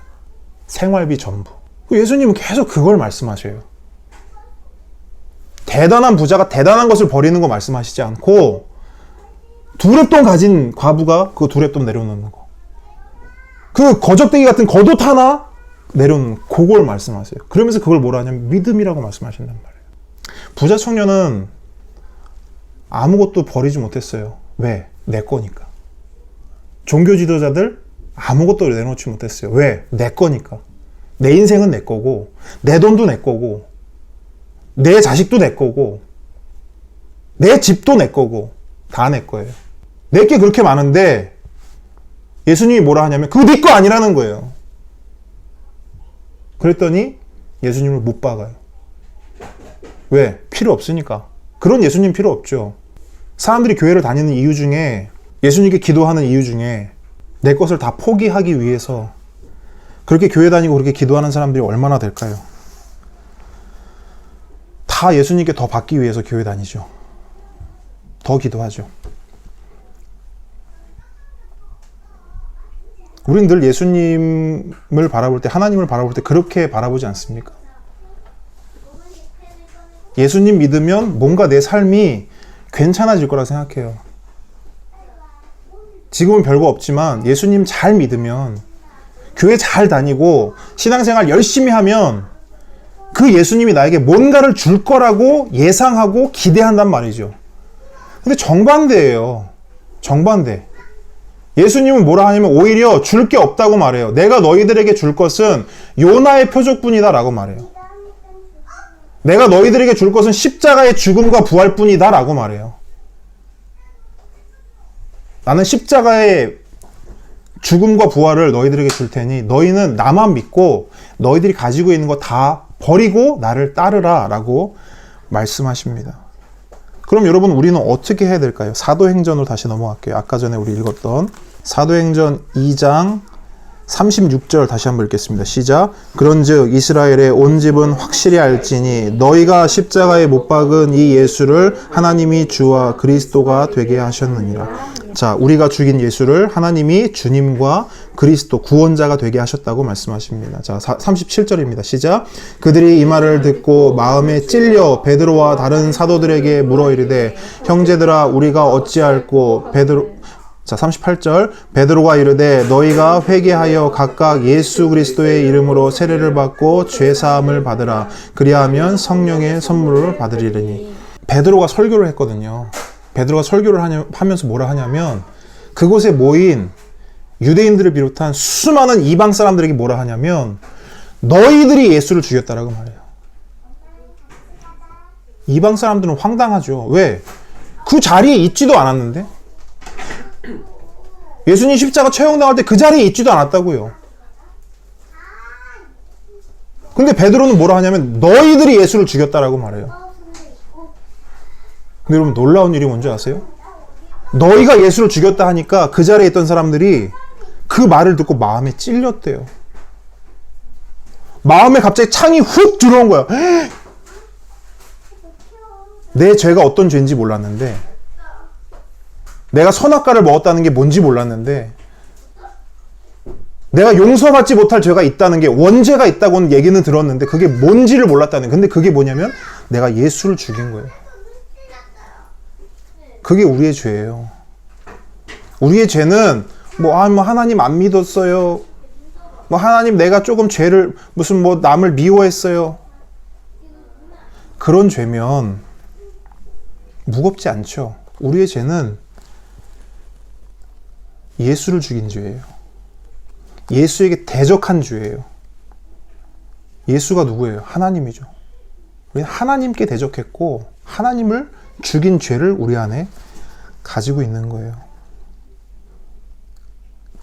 생활비 전부. 예수님은 계속 그걸 말씀하셔요. 대단한 부자가 대단한 것을 버리는 거 말씀하시지 않고 두 렙돈 가진 과부가 그 두 렙돈 내려놓는 거. 그 거적대기 같은 겉옷 하나 내려놓는 그걸 말씀하세요. 그러면서 그걸 뭐라 하냐면 믿음이라고 말씀하신단 말이에요. 부자 청년은 아무것도 버리지 못했어요. 왜? 내 거니까. 종교 지도자들 아무것도 내놓지 못했어요. 왜? 내 거니까. 내 인생은 내 거고, 내 돈도 내 거고, 내 자식도 내 거고, 내 집도 내 거고, 다 내 거예요. 내게 그렇게 많은데 예수님이 뭐라 하냐면 그거 네 거 아니라는 거예요. 그랬더니 예수님을 못 박아요. 왜? 필요 없으니까. 그런 예수님 필요 없죠. 사람들이 교회를 다니는 이유 중에, 예수님께 기도하는 이유 중에 내 것을 다 포기하기 위해서 그렇게 교회 다니고 그렇게 기도하는 사람들이 얼마나 될까요? 다 예수님께 더 받기 위해서 교회 다니죠. 더 기도하죠. 우리는 늘 예수님을 바라볼 때, 하나님을 바라볼 때 그렇게 바라보지 않습니까? 예수님 믿으면 뭔가 내 삶이 괜찮아질 거라 생각해요. 지금은 별거 없지만 예수님 잘 믿으면, 교회 잘 다니고 신앙생활 열심히 하면 그 예수님이 나에게 뭔가를 줄 거라고 예상하고 기대한단 말이죠. 근데 정반대예요. 정반대. 예수님은 뭐라 하냐면 오히려 줄 게 없다고 말해요. 내가 너희들에게 줄 것은 요나의 표적뿐이다 라고 말해요. 내가 너희들에게 줄 것은 십자가의 죽음과 부활뿐이다 라고 말해요. 나는 십자가의 죽음과 부활을 너희들에게 줄 테니 너희는 나만 믿고 너희들이 가지고 있는 거 다 버리고 나를 따르라 라고 말씀하십니다. 그럼 여러분, 우리는 어떻게 해야 될까요? 사도행전으로 다시 넘어갈게요. 아까 전에 우리 읽었던 사도행전 2장 36절 다시 한번 읽겠습니다. 시작. 그런즉 이스라엘의 온 집은 확실히 알지니 너희가 십자가에 못 박은 이 예수를 하나님이 주와 그리스도가 되게 하셨느니라. 자, 우리가 죽인 예수를 하나님이 주님과 그리스도 구원자가 되게 하셨다고 말씀하십니다. 자, 37절입니다. 시작. 그들이 이 말을 듣고 마음에 찔려 베드로와 다른 사도들에게 물어 이르되 형제들아 우리가 어찌할꼬 자, 38절. 베드로가 이르되 너희가 회개하여 각각 예수 그리스도의 이름으로 세례를 받고 죄 사함을 받으라. 그리하면 성령의 선물을 받으리니. 베드로가 설교를 했거든요. 베드로가 설교를 하면서 뭐라 하냐면 그곳에 모인 유대인들을 비롯한 수많은 이방 사람들에게 뭐라 하냐면 너희들이 예수를 죽였다라고 말해요. 이방 사람들은 황당하죠. 왜? 그 자리에 있지도 않았는데? 예수님 십자가 처형당할 때 그 자리에 있지도 않았다고요. 근데 베드로는 뭐라 하냐면 너희들이 예수를 죽였다라고 말해요. 근데 여러분 놀라운 일이 뭔지 아세요? 너희가 예수를 죽였다 하니까 그 자리에 있던 사람들이 그 말을 듣고 마음에 찔렸대요. 마음에 갑자기 창이 훅 들어온 거야. 내 죄가 어떤 죄인지 몰랐는데, 내가 선악과를 먹었다는 게 뭔지 몰랐는데, 내가 용서받지 못할 죄가 있다는 게 원죄가 있다고는 얘기는 들었는데 그게 뭔지를 몰랐다는 거예요. 근데 그게 뭐냐면 내가 예수를 죽인 거예요. 그게 우리의 죄예요. 우리의 죄는 뭐 하나님 안 믿었어요. 뭐 하나님 내가 조금 죄를 무슨 뭐 남을 미워했어요. 그런 죄면 무겁지 않죠. 우리의 죄는 예수를 죽인 죄예요. 예수에게 대적한 죄예요. 예수가 누구예요? 하나님이죠. 우리는 하나님께 대적했고 하나님을 죽인 죄를 우리 안에 가지고 있는 거예요.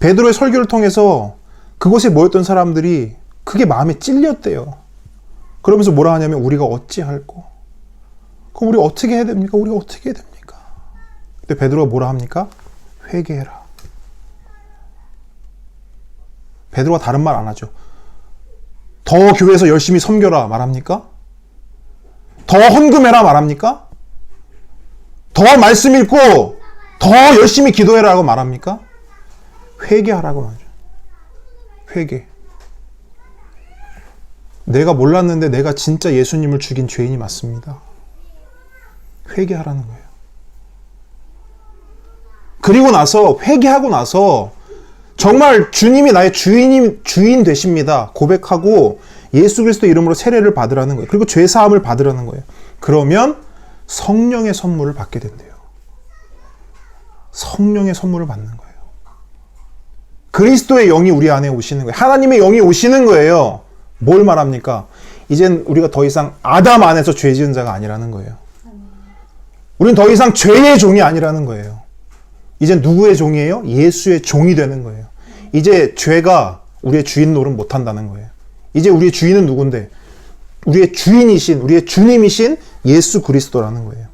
베드로의 설교를 통해서 그곳에 모였던 사람들이 그게 마음에 찔렸대요. 그러면서 뭐라 하냐면 우리가 어찌할꼬? 그럼 우리 어떻게 해야 됩니까? 우리가 어떻게 해야 됩니까? 근데 베드로가 뭐라 합니까? 회개해라. 베드로가 다른 말 안 하죠. 더 교회에서 열심히 섬겨라 말합니까? 더 헌금해라 말합니까? 더 말씀 읽고 더 열심히 기도해라고 말합니까? 회개하라고 말하죠. 회개. 내가 몰랐는데 내가 진짜 예수님을 죽인 죄인이 맞습니다. 회개하라는 거예요. 그리고 나서 회개하고 나서 정말 주님이 나의 주인 되십니다. 고백하고 예수 그리스도 이름으로 세례를 받으라는 거예요. 그리고 죄 사함을 받으라는 거예요. 그러면 성령의 선물을 받게 된대요. 성령의 선물을 받는 거예요. 그리스도의 영이 우리 안에 오시는 거예요. 하나님의 영이 오시는 거예요. 뭘 말합니까? 이젠 우리가 더 이상 아담 안에서 죄 지은 자가 아니라는 거예요. 우리는 더 이상 죄의 종이 아니라는 거예요. 이젠 누구의 종이에요? 예수의 종이 되는 거예요. 이제 죄가 우리의 주인 노릇 못한다는 거예요. 이제 우리의 주인은 누군데? 우리의 주인이신, 우리의 주님이신 예수 그리스도라는 거예요.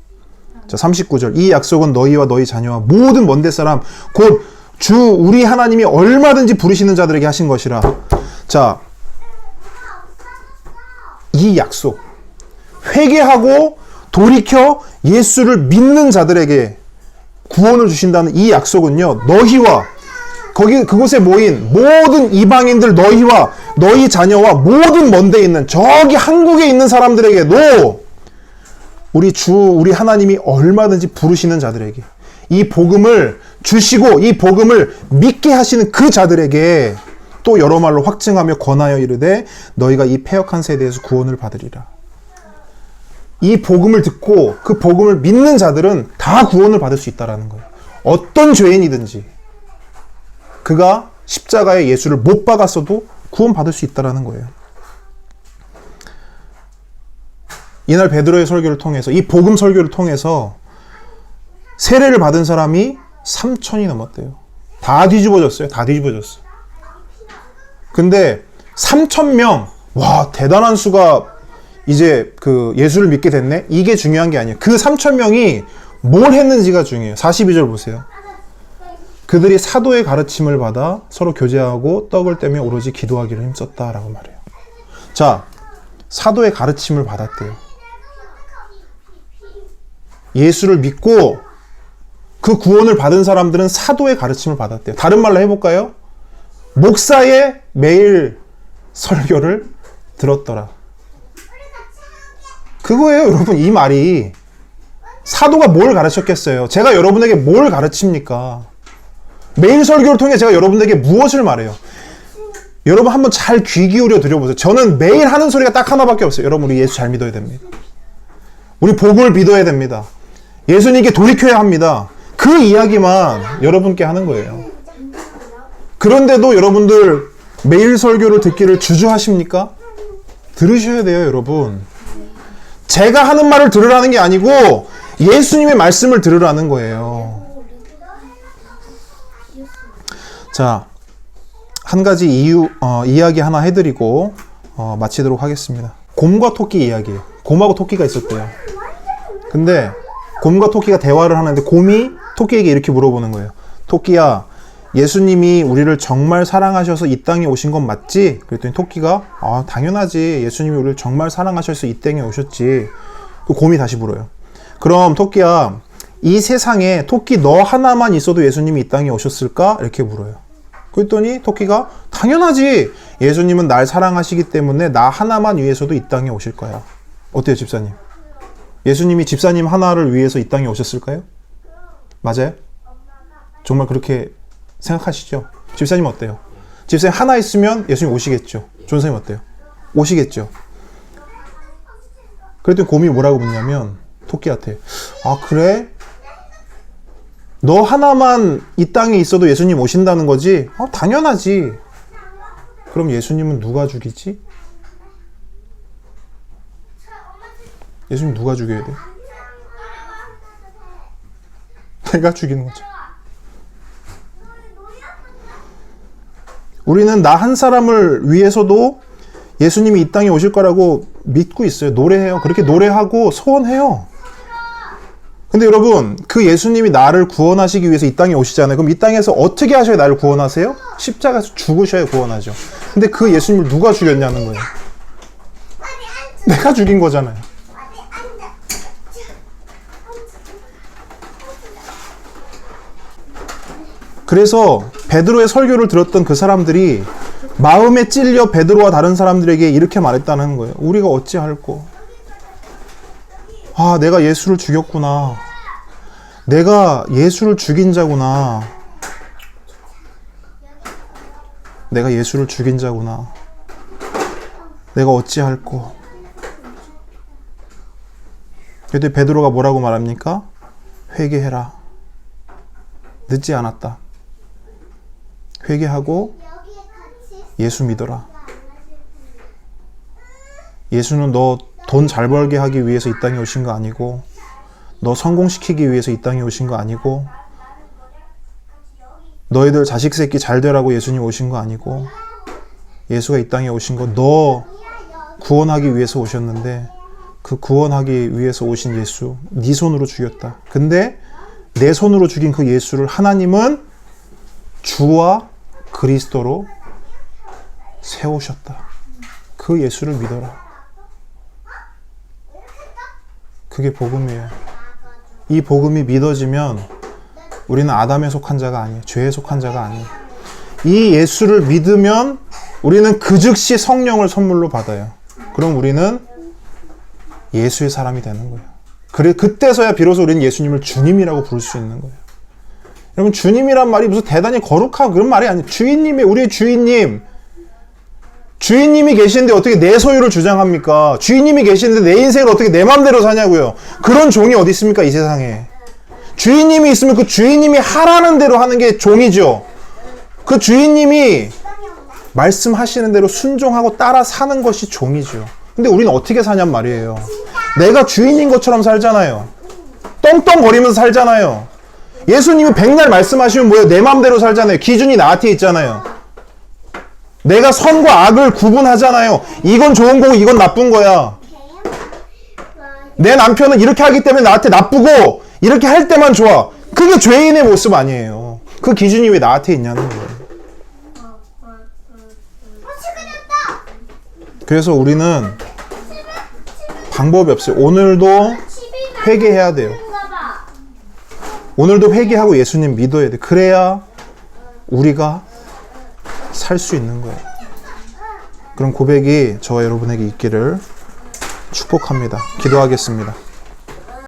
자, 39절. 이 약속은 너희와 너희 자녀와 모든 먼데 사람 곧 주 우리 하나님이 얼마든지 부르시는 자들에게 하신 것이라. 자, 이 약속. 회개하고 돌이켜 예수를 믿는 자들에게 구원을 주신다는 이 약속은요, 너희와 그곳에 모인 모든 이방인들, 너희와 너희 자녀와 모든 먼데 있는 저기 한국에 있는 사람들에게도 우리 하나님이 얼마든지 부르시는 자들에게 이 복음을 주시고 이 복음을 믿게 하시는 그 자들에게 또 여러 말로 확증하며 권하여 이르되 너희가 이 패역한 세대에서 구원을 받으리라. 이 복음을 듣고 그 복음을 믿는 자들은 다 구원을 받을 수 있다는 거예요. 어떤 죄인이든지 그가 십자가에 예수를 못 박았어도 구원받을 수 있다는 거예요. 이날 베드로의 설교를 통해서, 이 복음 설교를 통해서 세례를 받은 사람이 3,000이 넘었대요. 다 뒤집어졌어요. 다 뒤집어졌어. 근데 3,000명, 와, 대단한 수가 이제 그 예수를 믿게 됐네? 이게 중요한 게 아니에요. 그 3,000명이 뭘 했는지가 중요해요. 42절 보세요. 그들이 사도의 가르침을 받아 서로 교제하고 떡을 떼며 오로지 기도하기를 힘썼다라고 말해요. 자, 사도의 가르침을 받았대요. 예수를 믿고 그 구원을 받은 사람들은 사도의 가르침을 받았대요. 다른 말로 해볼까요? 목사의 매일 설교를 들었더라. 그거예요, 여러분. 이 말이 사도가 뭘 가르쳤겠어요? 제가 여러분에게 뭘 가르칩니까? 매일 설교를 통해 제가 여러분들에게 무엇을 말해요? 여러분 한번 잘 귀 기울여 들어보세요. 저는 매일 하는 소리가 딱 하나밖에 없어요. 여러분 우리 예수 잘 믿어야 됩니다. 우리 복음을 믿어야 됩니다. 예수님께 돌이켜야 합니다. 그 이야기만 여러분께 하는 거예요. 그런데도 여러분들 매일 설교를 듣기를 주저하십니까? 들으셔야 돼요, 여러분. 제가 하는 말을 들으라는 게 아니고 예수님의 말씀을 들으라는 거예요. 자, 한 가지 이야기 하나 해드리고 마치도록 하겠습니다. 곰과 토끼 이야기예요. 곰하고 토끼가 있었대요. 근데 곰과 토끼가 대화를 하는데 곰이 토끼에게 이렇게 물어보는 거예요. 토끼야, 예수님이 우리를 정말 사랑하셔서 이 땅에 오신 건 맞지? 그랬더니 토끼가 당연하지. 예수님이 우리를 정말 사랑하셔서 이 땅에 오셨지. 그 곰이 다시 물어요. 그럼 토끼야, 이 세상에 토끼 너 하나만 있어도 예수님이 이 땅에 오셨을까? 이렇게 물어요. 그랬더니 토끼가 당연하지. 예수님은 날 사랑하시기 때문에 나 하나만 위해서도 이 땅에 오실 거야. 어때요, 집사님? 예수님이 집사님 하나를 위해서 이 땅에 오셨을까요? 맞아요? 정말 그렇게 생각하시죠? 집사님 어때요? 집사님 하나 있으면 예수님 오시겠죠? 존사님 어때요? 오시겠죠? 그랬더니 곰이 뭐라고 묻냐면 토끼한테 그래? 너 하나만 이 땅에 있어도 예수님 오신다는 거지? 당연하지. 그럼 예수님은 누가 죽이지? 예수님 누가 죽여야 돼? 내가 죽이는 거죠. 우리는 나 한 사람을 위해서도 예수님이 이 땅에 오실 거라고 믿고 있어요. 노래해요. 그렇게 노래하고 소원해요. 근데 여러분, 그 예수님이 나를 구원하시기 위해서 이 땅에 오시잖아요. 그럼 이 땅에서 어떻게 하셔야 나를 구원하세요? 십자가에서 죽으셔야 구원하죠. 근데 그 예수님을 누가 죽였냐는 거예요. 내가 죽인 거잖아요. 그래서 베드로의 설교를 들었던 그 사람들이 마음에 찔려 베드로와 다른 사람들에게 이렇게 말했다는 거예요. 우리가 어찌할꼬? 내가 예수를 죽였구나. 내가 예수를 죽인 자구나. 내가 예수를 죽인 자구나. 내가 어찌할꼬? 그때 베드로가 뭐라고 말합니까? 회개해라. 늦지 않았다. 회개하고 예수 믿어라. 예수는 너 돈 잘 벌게 하기 위해서 이 땅에 오신 거 아니고, 너 성공시키기 위해서 이 땅에 오신 거 아니고, 너희들 자식 새끼 잘 되라고 예수님 오신 거 아니고, 예수가 이 땅에 오신 거 너 구원하기 위해서 오셨는데, 그 구원하기 위해서 오신 예수 네 손으로 죽였다. 근데 내 손으로 죽인 그 예수를 하나님은 주와 그리스도로 세우셨다. 그 예수를 믿어라. 그게 복음이에요. 이 복음이 믿어지면 우리는 아담에 속한 자가 아니에요. 죄에 속한 자가 아니에요. 이 예수를 믿으면 우리는 그 즉시 성령을 선물로 받아요. 그럼 우리는 예수의 사람이 되는 거예요. 그때서야 비로소 우리는 예수님을 주님이라고 부를 수 있는 거예요. 여러분, 주님이란 말이 무슨 대단히 거룩하고 그런 말이 아니에요. 주인님이, 우리의 주인님이 계시는데 어떻게 내 소유를 주장합니까? 주인님이 계시는데 내 인생을 어떻게 내 맘대로 사냐고요. 그런 종이 어디 있습니까, 이 세상에. 주인님이 있으면 그 주인님이 하라는 대로 하는 게 종이죠. 그 주인님이 말씀하시는 대로 순종하고 따라 사는 것이 종이죠. 근데 우리는 어떻게 사냔 말이에요. 내가 주인인 것처럼 살잖아요. 떵떵거리면서 살잖아요. 예수님이 백날 말씀하시면 뭐예요? 내 맘대로 살잖아요. 기준이 나한테 있잖아요. 내가 선과 악을 구분하잖아요. 이건 좋은 거고 이건 나쁜 거야. 내 남편은 이렇게 하기 때문에 나한테 나쁘고 이렇게 할 때만 좋아. 그게 죄인의 모습 아니에요. 그 기준이 왜 나한테 있냐는 거예요. 그래서 우리는 방법이 없어요. 오늘도 회개해야 돼요. 오늘도 회개하고 예수님 믿어야 돼. 그래야 우리가 살 수 있는 거예요. 그런 고백이 저와 여러분에게 있기를 축복합니다. 기도하겠습니다.